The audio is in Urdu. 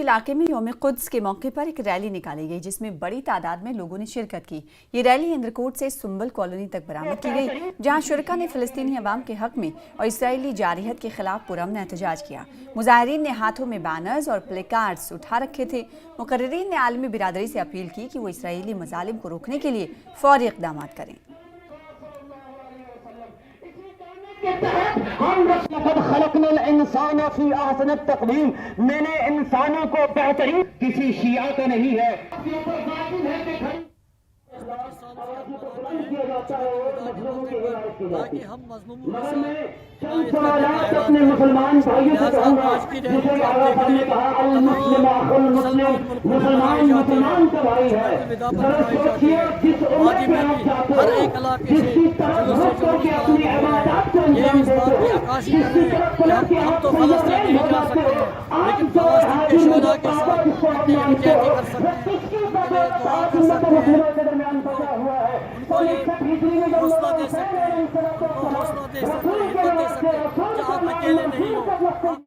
علاقے میں یوم قدس کے موقع پر ایک ریلی نکالی گئی جس میں بڑی تعداد میں لوگوں نے شرکت کی۔ یہ ریلی اندرکوٹ سے سنبل کالونی تک برآمد کی گئی، جہاں شرکاء نے فلسطینی عوام کے حق میں اور اسرائیلی جارحیت کے خلاف پرامن احتجاج کیا۔ مظاہرین نے ہاتھوں میں بینرز اور پلے کارڈز اٹھا رکھے تھے۔ مقررین نے عالمی برادری سے اپیل کی کہ وہ اسرائیلی مظالم کو روکنے کے لیے فوری اقدامات کریں۔ لقد خلقنا الانسان فی احسن التقویم، میں نے انسانوں کو بہترین کسی شیعہ کا نہیں ہے۔ اپنے مسلمان بھائیوں سے کہوں گا، جسے عرفات نے کہا المسلم اخو المسلم، مسلمان مسلمان کا بھائی ہے۔ ذرا سوچیے جس امت میں آپ جاتے ہو، جس کی طرف رخ کر کے اپنی عبادات کو انجام دیتے ہو، جس کی طرف پلٹ کے آپ فلسطین بھجاتے ہو، آپ جائے حاکم مقابہ جس کو آپ مانتے ہو، وہ کس کی تعداد امت مسلموں کے درمیان بچا ہوا ہے۔ تو یہ سب ہجری میں جب حوصلہ دے سکتے ہیں، رسول کے وقت آپ اکیلے نہیں ہو۔